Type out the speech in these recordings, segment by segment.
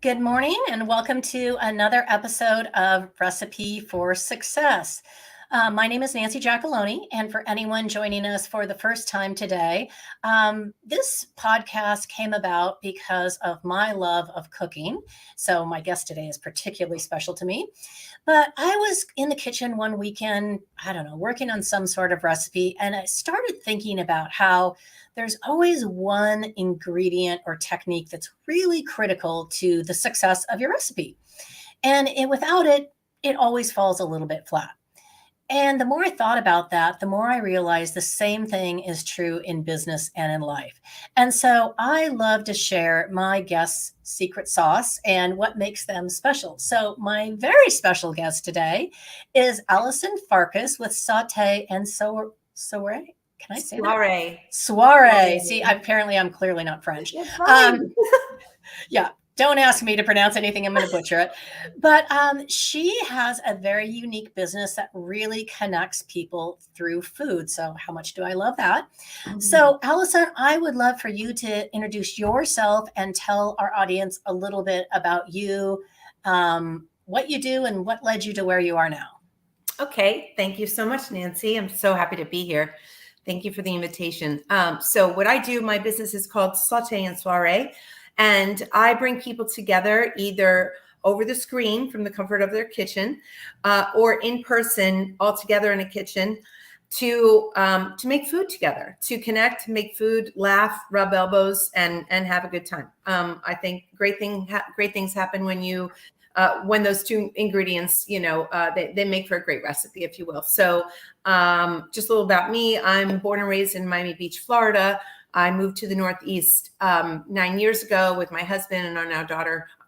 Good morning, and welcome to another episode of Recipe for Success. My name is Nancy Giacalone, and for anyone joining us for the first time today, this podcast came about because of my love of cooking. So, my guest today is particularly special to me. But I was in the kitchen one weekend, I don't know, working on some sort of recipe, and I started thinking about how there's always one ingredient or technique that's really critical to the success of your recipe. Without it, it always falls a little bit flat. And the more I thought about that, the more I realized the same thing is true in business and in life. And so I love to share my guests' secret sauce and what makes them special. So my very special guest today is Allison Farcus with Saute and Soiree. Can I say Soiree. that? Soiree. See, apparently I'm clearly not French. Yeah. Don't ask me to pronounce anything. I'm going to butcher it. But she has a very unique business that really connects people through food. So how much do I love that? Mm-hmm. So Allison, I would love for you to introduce yourself and tell our audience a little bit about you, what you do, and what led you to where you are now. Okay. Thank you so much, Nancy. I'm so happy to be here. Thank you for the invitation. So what I do, my business is called Saute Soiree. And I bring people together either over the screen from the comfort of their kitchen or in person all together in a kitchen to make food together, to connect, make food, laugh, rub elbows, and have a good time. I think great things happen when those two ingredients, they make for a great recipe, if you will. So just a little about me. I'm born and raised in Miami Beach, Florida. I moved to the Northeast 9 years ago with my husband and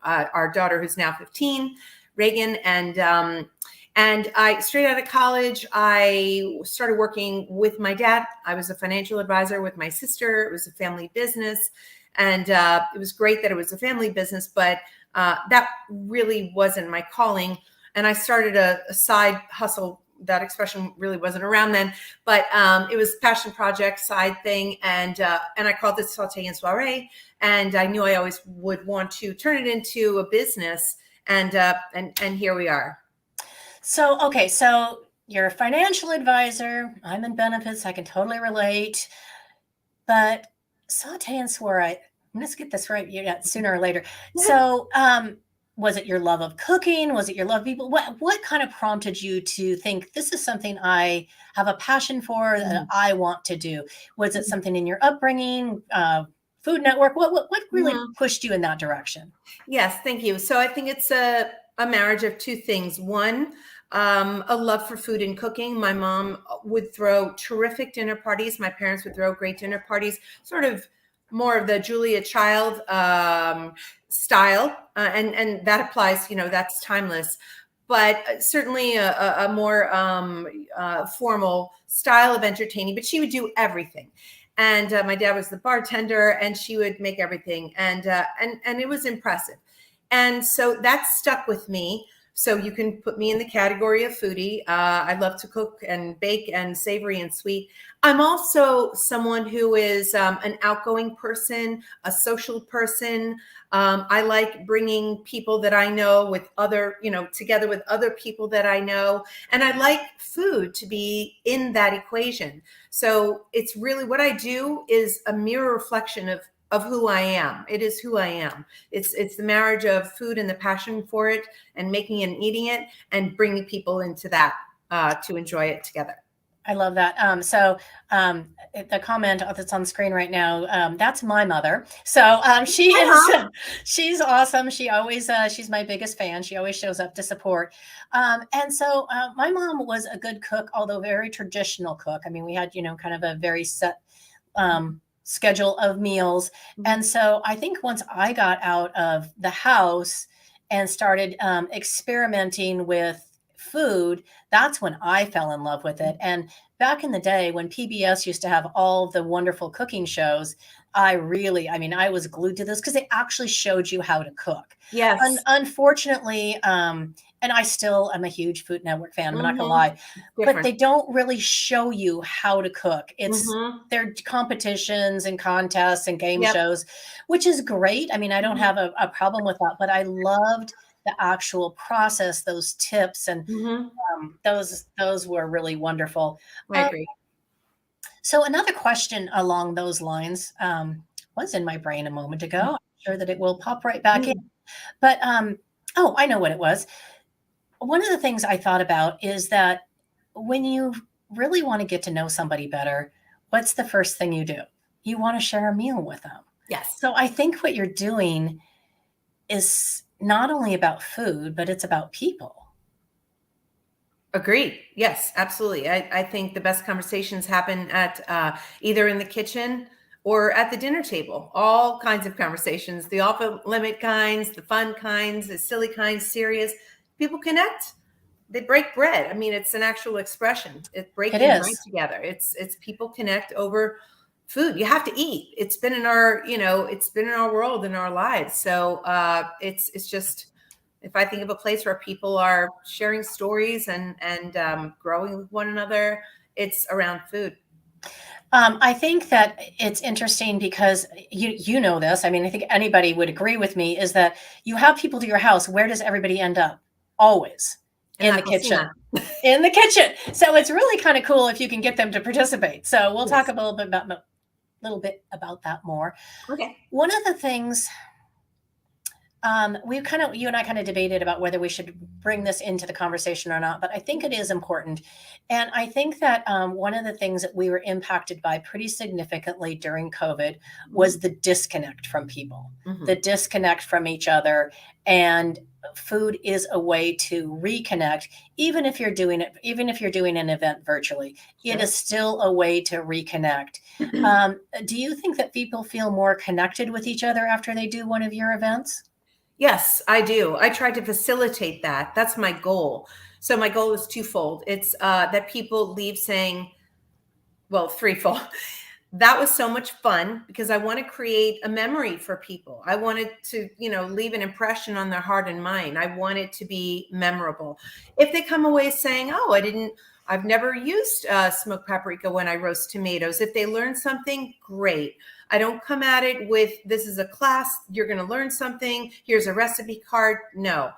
our daughter who's now 15, Reagan. And I straight out of college, I started working with my dad. I was a financial advisor with my sister. It was a family business. And it was great that it was a family business, but that really wasn't my calling. And I started a side hustle. That expression really wasn't around then, but it was passion project side thing. And I called it Saute and Soiree. And I knew I always would want to turn it into a business. And here we are. So you're a financial advisor. I'm in benefits. I can totally relate. But Saute and Soiree, let's get this right sooner or later. So, was it your love of cooking? Was it your love of people? What kind of prompted you to think this is something I have a passion for that I want to do? Was it something in your upbringing, Food Network? What really pushed you in that direction? Yes, thank you. So I think it's a marriage of two things. One, a love for food and cooking. My mom would throw terrific dinner parties. My parents would throw great dinner parties, sort of more of the Julia Child style, and that applies, that's timeless, but certainly a more formal style of entertaining, but she would do everything. And my dad was the bartender and she would make everything. And it was impressive. And so that stuck with me. So you can put me in the category of foodie. I love to cook and bake and savory and sweet. I'm also someone who is an outgoing person, a social person. I like bringing people that I know with together with other people that I know. And I like food to be in that equation. So it's really what I do is a mirror reflection of who I am. It is who I am. It's the marriage of food and the passion for it and making and eating it and bringing people into that to enjoy it together. I love that. The comment that's on screen right now, that's my mother. So she's awesome. She always, she's my biggest fan. She always shows up to support. And so my mom was a good cook, although very traditional cook. I mean, we had, kind of a very set schedule of meals. And so I think once I got out of the house and started experimenting with food, that's when I fell in love with it. And back in the day when PBS used to have all the wonderful cooking shows, I was glued to this because they actually showed you how to cook. Yes. Unfortunately, and I still am a huge Food Network fan, I'm not gonna Mm-hmm. lie, but Different. they don't really show you how to cook. Mm-hmm. Their competitions and contests and game Yep. shows, which is great. I mean, I don't Mm-hmm. have a problem with that, but I loved the actual process, those tips, and Mm-hmm. those were really wonderful. I agree. So another question along those lines was in my brain a moment ago. I'm sure that it will pop right back in. Mm-hmm. But oh, I know what it was. One of the things I thought about is that when you really want to get to know somebody better, what's the first thing you do? You want to share a meal with them. Yes. So I think what you're doing is not only about food, but it's about people. Agreed. Yes, absolutely. I think the best conversations happen at either in the kitchen or at the dinner table. All kinds of conversations, the off limit kinds, the fun kinds, the silly kinds, serious. People connect. They break bread. I mean, it's an actual expression. It's It breaking bread is. together. It's people connect over food. You have to eat. It's been in our, it's been in our world, in our lives. So it's just, if I think of a place where people are sharing stories and growing with one another, it's around food. I think that it's interesting because you know this. I mean, I think anybody would agree with me is that you have people to your house. Where does everybody end up? Always In in La the kitchen. cocina. In the kitchen. So it's really kind of cool if you can get them to participate. So we'll talk Yes. a little bit about that more. Okay. One of the things you and I kind of debated about whether we should bring this into the conversation or not, but I think it is important. And I think that one of the things that we were impacted by pretty significantly during COVID was the disconnect from people, Mm-hmm. the disconnect from each other. And food is a way to reconnect, even if you're doing an event virtually, Sure. it is still a way to reconnect. Do you think that people feel more connected with each other after they do one of your events? Yes, I do. I try to facilitate that. That's my goal. So my goal is twofold. It's that people leave saying, well, threefold. That was so much fun because I want to create a memory for people. I wanted to, leave an impression on their heart and mind. I want it to be memorable. If they come away saying, oh, I've never used smoked paprika when I roast tomatoes. If they learn something, great. I don't come at it with, this is a class, you're going to learn something, here's a recipe card. No,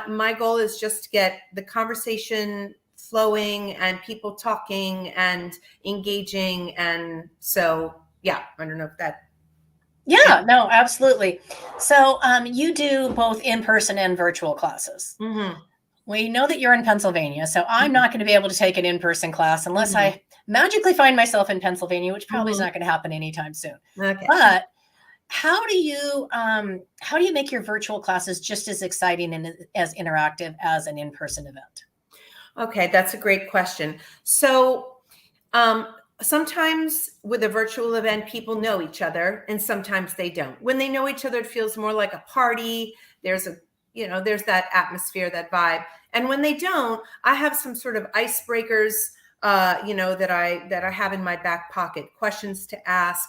my goal is just to get the conversation flowing and people talking and engaging. And so, yeah, I don't know if that. Yeah, no, absolutely. So you do both in-person and virtual classes. Mm-hmm. We know that you're in Pennsylvania, so I'm Mm-hmm. not going to be able to take an in-person class unless Mm-hmm. I magically find myself in Pennsylvania, which probably is Mm-hmm. not going to happen anytime soon. Okay. But how do you make your virtual classes just as exciting and as interactive as an in-person event? Okay, that's a great question. So sometimes with a virtual event, people know each other and sometimes they don't. When they know each other, it feels more like a party. There's that atmosphere, that vibe. And when they don't, I have some sort of icebreakers, that I have in my back pocket, questions to ask.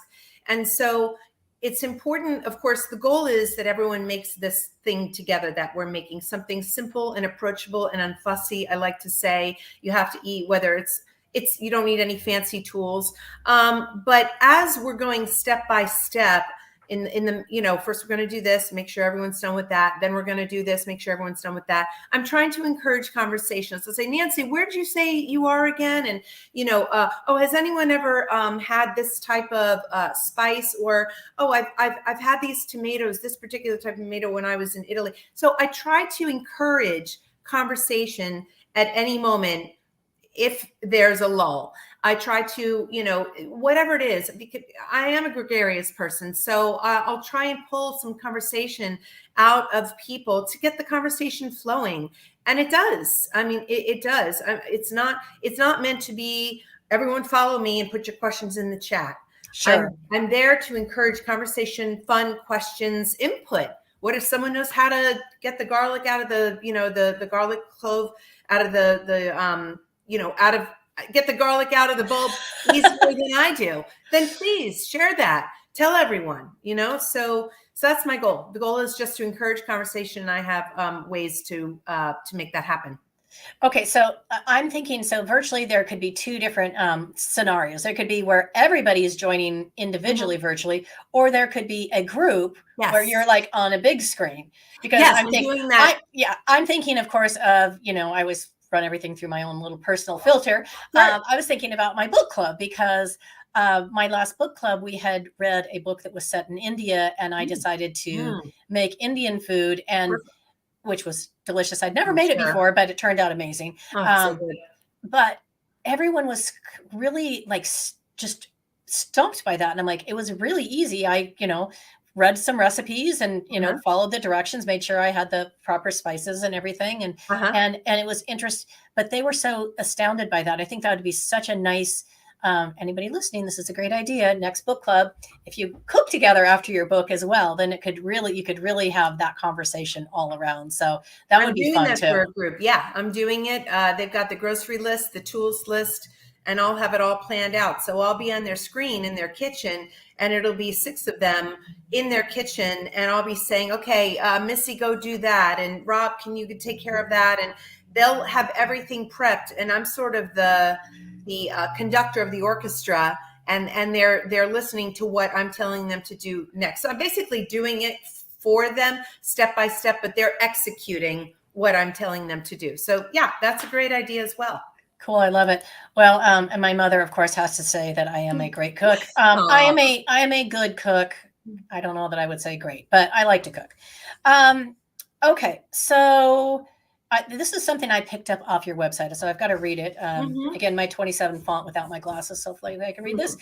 And so it's important, of course, the goal is that everyone makes this thing together, that we're making something simple and approachable and unfussy. I like to say you have to eat, whether it's you don't need any fancy tools. But as we're going step by step in the, first we're going to do this, make sure everyone's done with that. Then we're going to do this, make sure everyone's done with that. I'm trying to encourage conversations. So say, Nancy, where did you say you are again? And, oh, has anyone ever had this type of spice? Or, oh, I've had these tomatoes, this particular type of tomato when I was in Italy. So I try to encourage conversation at any moment. If there's a lull, I try to, whatever it is, because I am a gregarious person. So I'll try and pull some conversation out of people to get the conversation flowing. And it does. I mean, it does. It's not meant to be, everyone follow me and put your questions in the chat. Sure. I'm there to encourage conversation, fun questions, input. What if someone knows how to get the garlic out of the garlic clove out of get the garlic out of the bulb easier than I do, then please share that. Tell everyone, so that's my goal. The goal is just to encourage conversation, and I have ways to make that happen. Okay, so I'm thinking, so virtually there could be two different scenarios. There could be where everybody is joining individually virtually, or there could be a group where you're like on a big screen. Because I'm doing that. I'm thinking, of course, of, I always run everything through my own little personal filter. I was thinking about my book club, because my last book club, we had read a book that was set in India, and I decided to make Indian food, and which was delicious. I'd never made it before, but it turned out amazing. So good. But everyone was really like just stumped by that. And I'm like, it was really easy. I, read some recipes and, followed the directions, made sure I had the proper spices and everything. And, and it was interesting, but they were so astounded by that. I think that would be such a nice, anybody listening, this is a great idea. Next book club, if you cook together after your book as well, then you could really have that conversation all around. So that would be fun too. For a group. Yeah, I'm doing it. They've got the grocery list, the tools list, and I'll have it all planned out. So I'll be on their screen in their kitchen, and it'll be 6 of them in their kitchen, and I'll be saying, okay, Missy, go do that. And Rob, can you take care of that? And they'll have everything prepped. And I'm sort of the conductor of the orchestra, and they're listening to what I'm telling them to do next. So I'm basically doing it for them step by step, but they're executing what I'm telling them to do. So yeah, that's a great idea as well. Cool. I love it. Well, and my mother, of course, has to say that I am a great cook. I am a good cook. I don't know that I would say great, but I like to cook. Okay. So this is something I picked up off your website, so I've got to read it. Again, my 27 font without my glasses, so hopefully I can read this.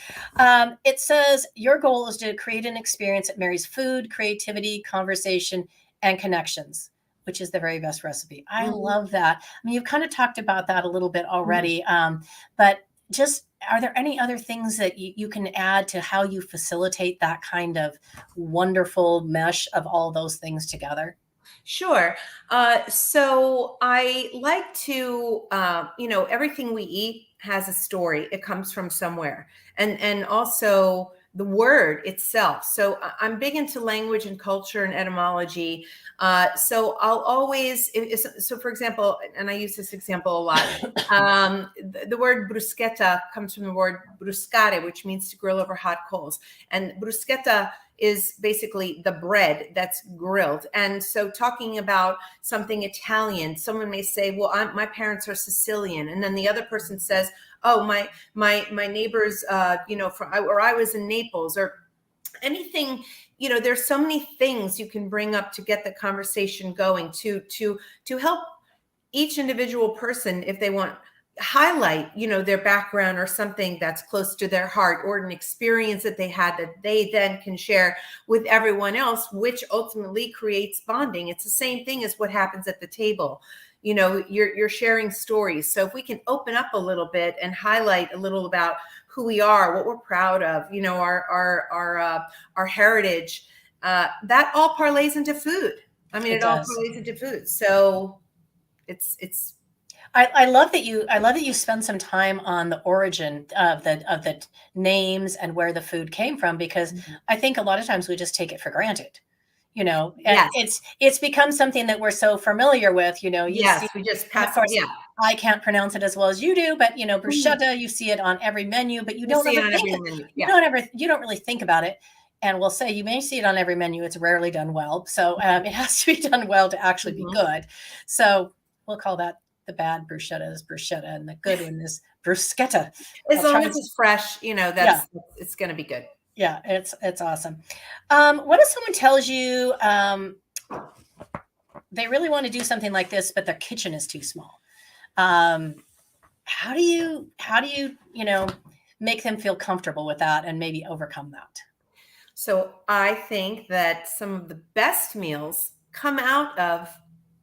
It says, your goal is to create an experience that marries food, creativity, conversation, and connections, which is the very best recipe. I love that. I mean, you've kind of talked about that a little bit already, but just, are there any other things that you can add to how you facilitate that kind of wonderful mesh of all those things together? Sure. So I like to, everything we eat has a story. It comes from somewhere. And also the word itself. So I'm big into language and culture and etymology. So I'll always, so for example, and I use this example a lot, the word bruschetta comes from the word bruscare, which means to grill over hot coals. And bruschetta is basically the bread that's grilled. And so talking about something Italian, someone may say, well, my parents are Sicilian. And then the other person says, oh, my neighbors, or I was in Naples, or anything. There's so many things you can bring up to get the conversation going, to help each individual person, if they want, highlight, their background or something that's close to their heart, or an experience that they had that they then can share with everyone else, which ultimately creates bonding. It's the same thing as what happens at the table. You're sharing stories. So if we can open up a little bit and highlight a little about who we are, what we're proud of, our heritage, that all parlays into food. I mean, it all parlays into food. So it's I love that you spend some time on the origin of the names and where the food came from, because I think a lot of times we just take it for granted. And it's become something that we're so familiar with. We just pass. Of course, I can't pronounce it as well as you do, but bruschetta, you see it on every menu, but you don't ever think it. You don't really think about it. And we'll say you may see it on every menu. It's rarely done well, so it has to be done well to actually be good. So we'll call that the bad bruschetta is bruschetta, and the good one is bruschetta. As long as it's fresh, it's going to be good. Yeah, it's awesome. What if someone tells you they really want to do something like this, but their kitchen is too small? How do you make them feel comfortable with that and maybe overcome that? So I think that some of the best meals come out of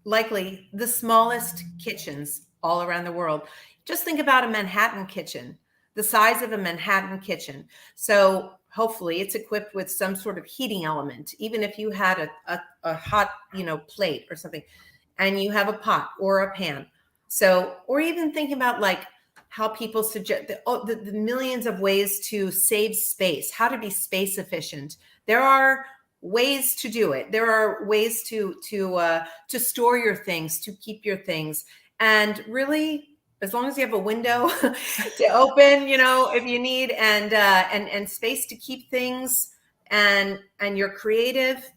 likely the smallest kitchens all around the world. Just think about a Manhattan kitchen, the size of a Manhattan kitchen. So hopefully it's equipped with some sort of heating element. Even if you had a hot, plate or something, and you have a pot or a pan, So, or even thinking about like how people suggest the millions of ways to save space, how to be space efficient. There are ways to do it. There are ways to store your things, to keep your things, and really, as long as you have a window to open, if you need, and space to keep things, and you're creative,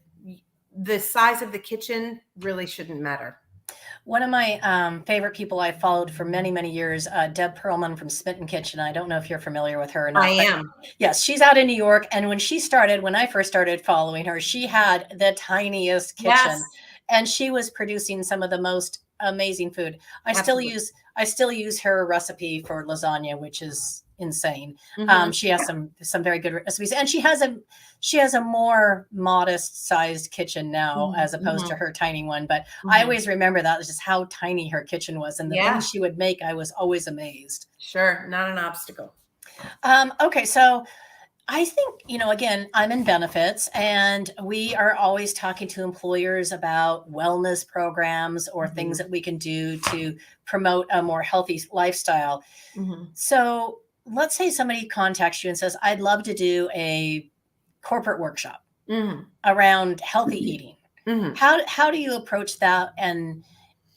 the size of the kitchen really shouldn't matter. One of my favorite people I followed for many, many years, Deb Perlman from Smitten Kitchen. I don't know if you're familiar with her or not. I am. Yes, she's out in New York. And when I first started following her, she had the tiniest kitchen. Yes. And she was producing some of the most amazing food. I still use her recipe for lasagna, which is insane. She has some very good recipes, and she has a more modest sized kitchen now as opposed to her tiny one. But I always remember that, just how tiny her kitchen was, and the things she would make, I was always amazed. Sure, not an obstacle. Okay, so I think, again, I'm in benefits, and we are always talking to employers about wellness programs or things that we can do to promote a more healthy lifestyle. So let's say somebody contacts you and says, I'd love to do a corporate workshop around healthy eating. How do you approach that, and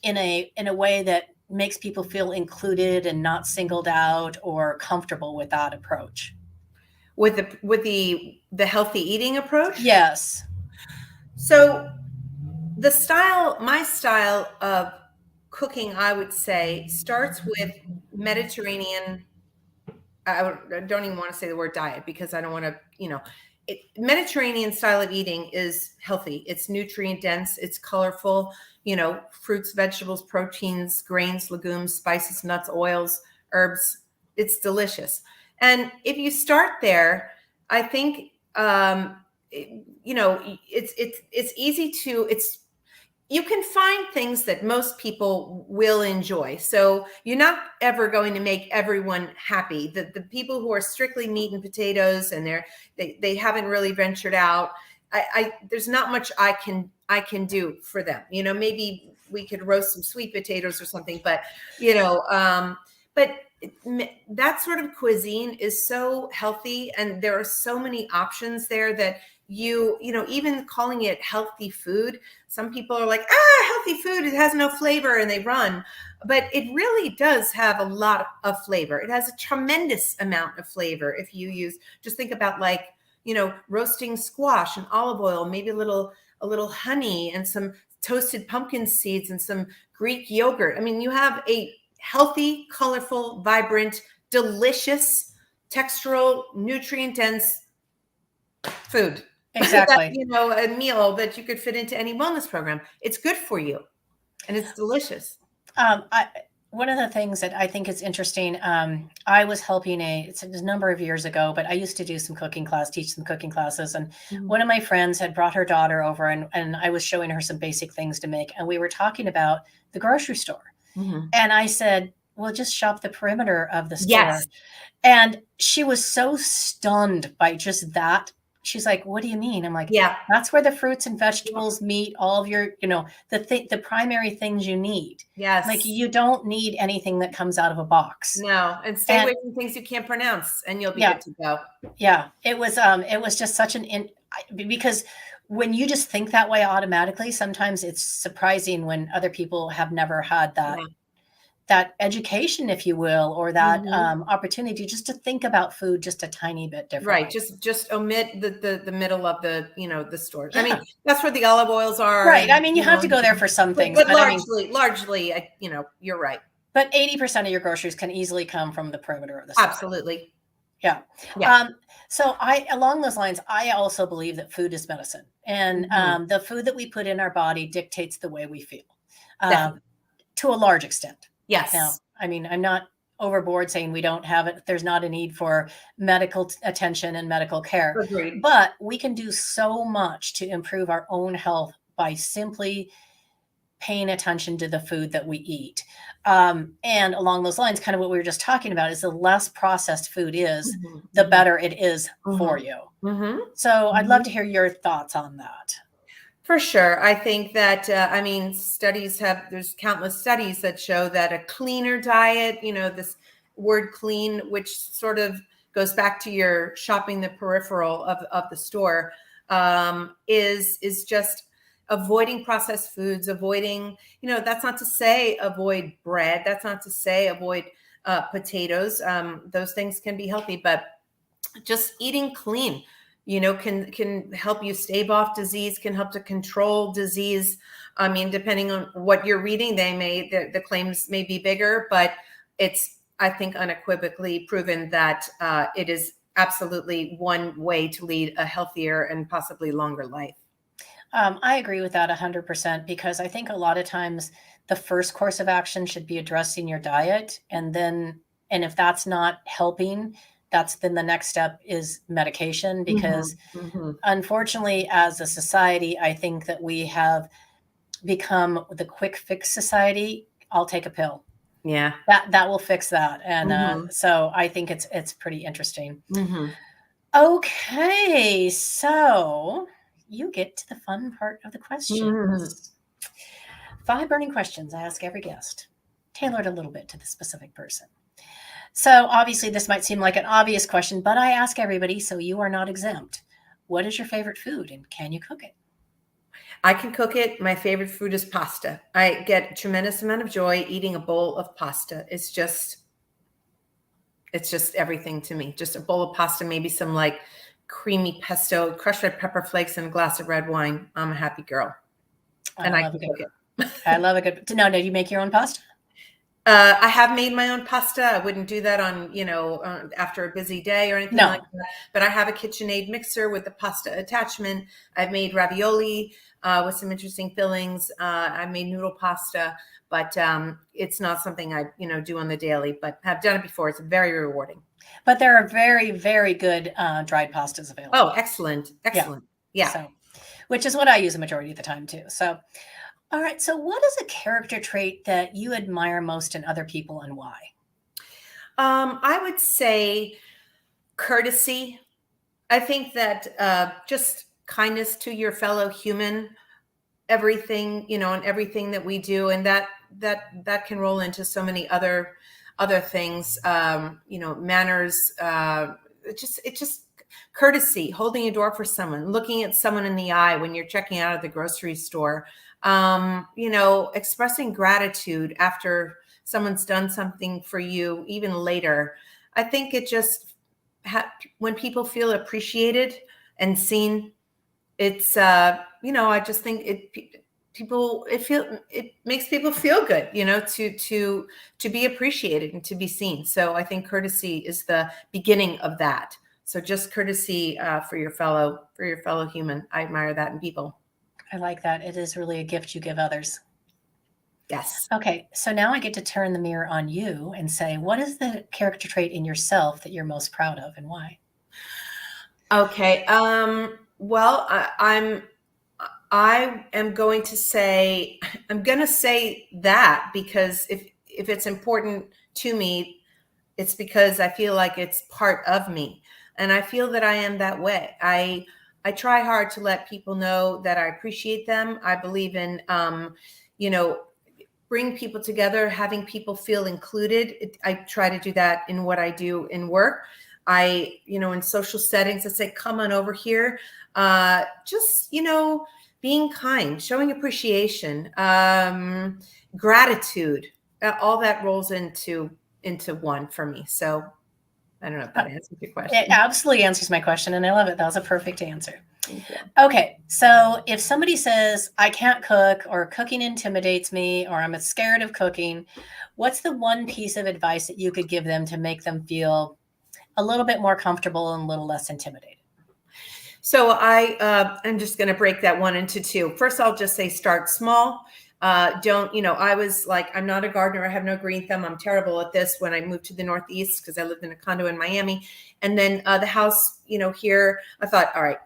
in a way that makes people feel included and not singled out or comfortable with that approach? With the healthy eating approach? Yes. So my style of cooking, I would say, starts with Mediterranean. I don't even want to say the word diet, because I don't want to, Mediterranean style of eating is healthy. It's nutrient dense. It's colorful, fruits, vegetables, proteins, grains, legumes, spices, nuts, oils, herbs. It's delicious. And if you start there, I think, it's easy to, you can find things that most people will enjoy. So you're not ever going to make everyone happy. The people who are strictly meat and potatoes, and they haven't really ventured out, there's not much I can do for them. Maybe we could roast some sweet potatoes or something, but that sort of cuisine is so healthy, and there are so many options there that even calling it healthy food, some people are like, healthy food, it has no flavor, and they run. But it really does have a lot of flavor. It has a tremendous amount of flavor. If you just think about roasting squash and olive oil, maybe a little honey and some toasted pumpkin seeds and some Greek yogurt. I mean, you have a healthy, colorful, vibrant, delicious, textural, nutrient-dense food. Exactly. A meal that you could fit into any wellness program. It's good for you, and it's delicious. One of the things that I think is interesting, I was helping it's a number of years ago, but I used to do some teach some cooking classes. And one of my friends had brought her daughter over, and I was showing her some basic things to make. And we were talking about the grocery store. And I said, well, just shop the perimeter of the store. Yes. And she was so stunned by just that. She's like, what do you mean? I'm like, yeah, that's where the fruits and vegetables meet all of your, the primary things you need. Yes. Like, you don't need anything that comes out of a box. No. And stay away from things you can't pronounce, and you'll be good to go. Yeah. It was just such because when you just think that way automatically, sometimes it's surprising when other people have never had that education, if you will, or that opportunity just to think about food just a tiny bit differently. Right. Just omit the middle of the stores. Yeah. I mean, that's where the olive oils are. Right. I mean, you have to go there for some things. But largely, you're right. But 80% of your groceries can easily come from the perimeter of the store. Absolutely. Yeah. So along those lines, I also believe that food is medicine, and the food that we put in our body dictates the way we feel, to a large extent. Yes. Now, I mean, I'm not overboard saying we don't have it. There's not a need for medical attention and medical care. Agreed. But we can do so much to improve our own health by simply paying attention to the food that we eat. And along those lines, kind of what we were just talking about is the less processed food is, the better it is for you. So I'd love to hear your thoughts on that. For sure. I think that, there's countless studies that show that a cleaner diet, this word clean, which sort of goes back to your shopping the peripheral of the store, is just avoiding processed foods, avoiding, that's not to say avoid bread. That's not to say avoid potatoes. Those things can be healthy, but just eating clean, can help you stave off disease, can help to control disease. I mean, depending on what you're reading, the claims may be bigger, but it's, I think, unequivocally proven that it is absolutely one way to lead a healthier and possibly longer life. I agree with that 100% because I think a lot of times the first course of action should be addressing your diet. And if that's not helping, then the next step is medication because unfortunately, as a society, I think that we have become the quick fix society. I'll take a pill. Yeah. That will fix that. And so I think it's pretty interesting. Mm-hmm. Okay. So you get to the fun part of the questions. 5 burning questions I ask every guest, tailored a little bit to the specific person. So obviously this might seem like an obvious question, but I ask everybody, so you are not exempt. What is your favorite food and can you cook it? I can cook it. My favorite food is pasta. I get a tremendous amount of joy eating a bowl of pasta. It's just everything to me. Just a bowl of pasta, maybe some like creamy pesto, crushed red pepper flakes, and a glass of red wine. I'm a happy girl. And I can cook it. I love a good. No, do you make your own pasta? I have made my own pasta. I wouldn't do that on, after a busy day or anything like that. But I have a KitchenAid mixer with the pasta attachment. I've made ravioli with some interesting fillings. I made noodle pasta, but it's not something I, do on the daily, but have done it before. It's very rewarding. But there are very, very good dried pastas available. Oh, excellent. Excellent. Yeah. So, which is what I use a majority of the time too. So, all right. So what is a character trait that you admire most in other people and why? I would say courtesy. I think that just kindness to your fellow human, everything, and everything that we do. And that can roll into so many other things, manners, it's just courtesy, holding a door for someone, looking at someone in the eye when you're checking out at the grocery store, expressing gratitude after someone's done something for you, even later. I think it just, when people feel appreciated and seen, it's, I just think it makes people feel good, to be appreciated and to be seen. So I think courtesy is the beginning of that. So just courtesy for your fellow human. I admire that in people. I like that. It is really a gift you give others. Yes. Okay. So now I get to turn the mirror on you and say, what is the character trait in yourself that you're most proud of and why? Okay. Well, I am going to say that because if it's important to me, it's because I feel like it's part of me. And I feel that I am that way. I try hard to let people know that I appreciate them. I believe in, bring people together, having people feel included. I try to do that in what I do in work. In social settings, I say, come on over here. Being kind, showing appreciation, gratitude, all that rolls into one for me. So I don't know if that answers your question. It absolutely answers my question, and I love it. That was a perfect answer. Okay, so if somebody says, I can't cook, or cooking intimidates me, or I'm scared of cooking, what's the one piece of advice that you could give them to make them feel a little bit more comfortable and a little less intimidated? So I'm just going to break that one into two. First, I'll just say start small. I was like, I'm not a gardener. I have no green thumb. I'm terrible at this. When I moved to the Northeast, because I lived in a condo in Miami, and then the house, here, I thought, all right,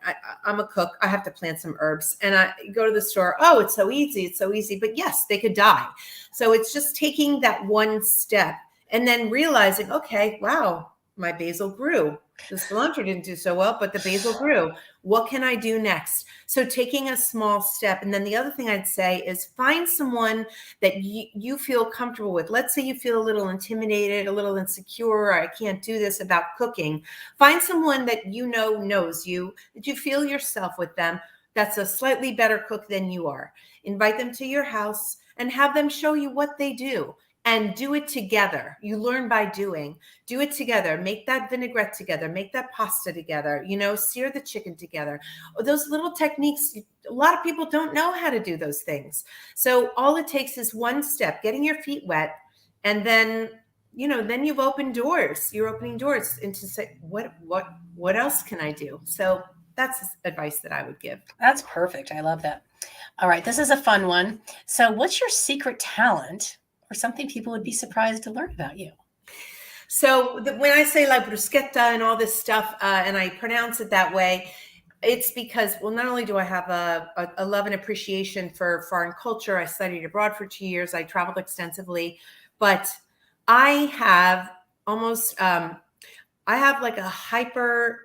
I'm a cook. I have to plant some herbs. And I go to the store. Oh, it's so easy. It's so easy. But yes, they could die. So it's just taking that one step and then realizing, okay, wow, my basil grew. The cilantro didn't do so well, but the basil grew. What can I do next? So taking a small step. And then the other thing I'd say is find someone that you feel comfortable with. Let's say you feel a little intimidated, a little insecure, or I can't do this about cooking. Find someone that you know knows you, that you feel yourself with them, that's a slightly better cook than you are. Invite them to your house and have them show you what they do. And do it together. You learn by doing. Do it together. Make that vinaigrette together. Make that pasta together. Sear the chicken together. Those little techniques, a lot of people don't know how to do those things. So all it takes is one step, getting your feet wet, and then you've opened doors. You're opening doors into say, what else can I do? So that's advice that I would give. That's perfect. I love that. All right, this is a fun one. So what's your secret talent or something people would be surprised to learn about you? So when I say la bruschetta and all this stuff, and I pronounce it that way, it's because, well, not only do I have a love and appreciation for foreign culture, I studied abroad for 2 years, I traveled extensively, but I have like a hyper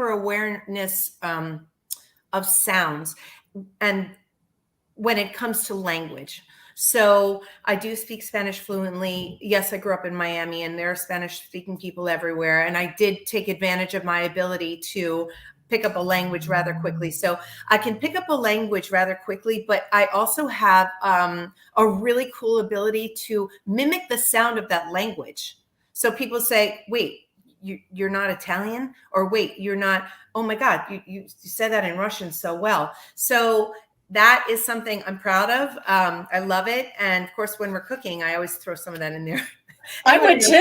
awareness of sounds, and when it comes to language. So I do speak Spanish fluently. Yes, I grew up in Miami and there are Spanish speaking people everywhere. And I did take advantage of my ability to pick up a language rather quickly. So I can pick up a language rather quickly, but I also have a really cool ability to mimic the sound of that language. So people say, wait, you're not Italian? Or wait, you're not, oh my God, you said that in Russian so well. So that is something I'm proud of. I love it. And of course, when we're cooking, I always throw some of that in there. I would too.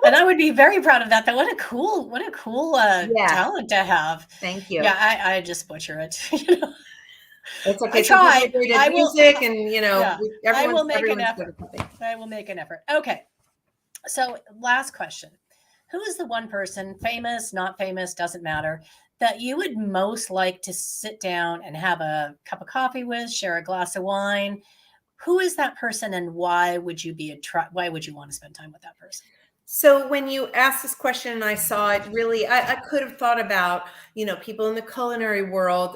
And I would be very proud of that. What a cool talent to have. Thank you. Yeah, I just butcher it. It's okay. I try. I will, music and, I will make an effort. I will make an effort. Okay. So last question. Who is the one person, famous, not famous, doesn't matter, that you would most like to sit down and have a cup of coffee with, share a glass of wine? Who is that person, and why would you want to spend time with that person? So when you asked this question and I saw it, really, I could have thought about, people in the culinary world,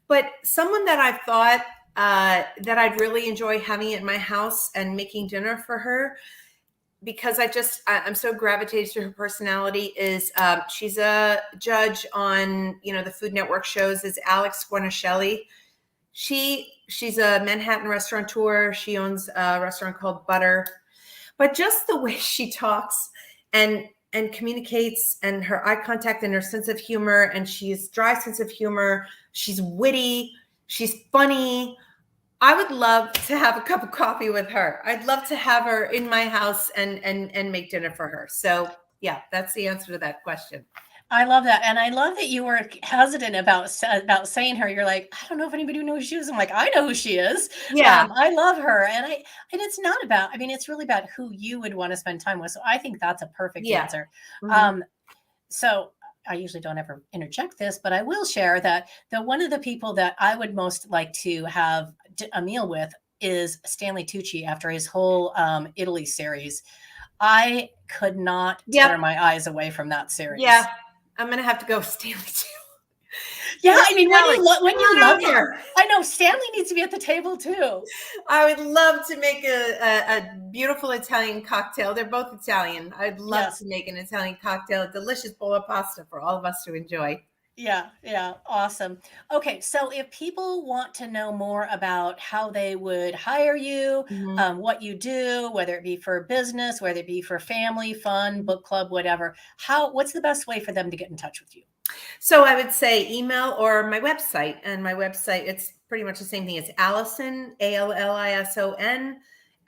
but someone that I thought that I'd really enjoy having at my house and making dinner for her, because I'm so gravitated to her personality, is she's a judge on, the Food Network shows, is Alex Guarnaschelli. She's a Manhattan restaurateur. She owns a restaurant called Butter, but just the way she talks and communicates, and her eye contact and her sense of humor, and she's dry sense of humor. She's witty. She's funny. I would love to have a cup of coffee with her. I'd love to have her in my house and make dinner for her. So yeah, that's the answer to that question. I love that. And I love that you were hesitant about saying her. You're like, I don't know if anybody knows who she is. I'm like, I know who she is. Yeah. I love her. And it's not about, it's really about who you would want to spend time with. So I think that's a perfect answer. Mm-hmm. So I usually don't ever interject this, but I will share that one of the people that I would most like to have a meal with is Stanley Tucci after his whole Italy series. I could not tear my eyes away from that series. Yeah, I'm going to have to go with Stanley too. Yeah, when you love her, I know Stanley needs to be at the table too. I would love to make a beautiful Italian cocktail. They're both Italian. I'd love to make an Italian cocktail, a delicious bowl of pasta for all of us to enjoy. Yeah, awesome. Okay, so if people want to know more about how they would hire you, mm-hmm. What you do, whether it be for business, whether it be for family, fun, book club, whatever, what's the best way for them to get in touch with you? So I would say email or my website. And my website, it's pretty much the same thing. It's Allison, Allison,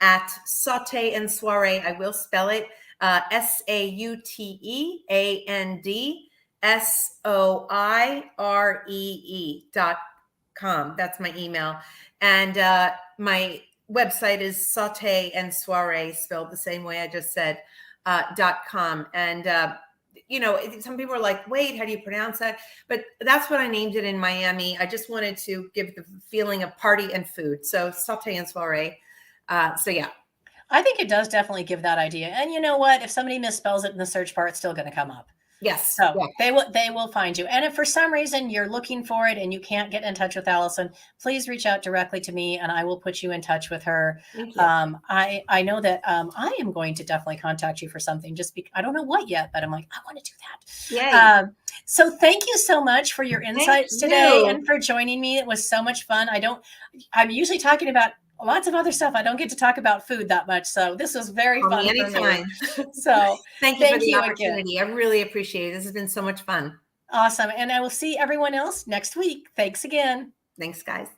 at Saute and Soiree. I will spell it SAUTEANDSOIREE.com. That's my email. And my website is Saute and Soiree, spelled the same way I just said, .com. And some people are like, wait, how do you pronounce that? But that's what I named it in Miami. I just wanted to give the feeling of party and food. So Saute and Soiree. So yeah. I think it does definitely give that idea. And you know what? If somebody misspells it in the search bar, it's still going to come up. Yes. So Yeah. they will find you. And if for some reason you're looking for it and you can't get in touch with Allison, please reach out directly to me and I will put you in touch with her. Thank you. I know that I am going to definitely contact you for something. Just because I don't know what yet, but I'm like, I want to do that. Yay. So thank you so much for your insights today and for joining me. It was so much fun. I'm usually talking about lots of other stuff. I don't get to talk about food that much. So this was very fun for me. So thank you for the opportunity. Again. I really appreciate it. This has been so much fun. Awesome. And I will see everyone else next week. Thanks again. Thanks, guys.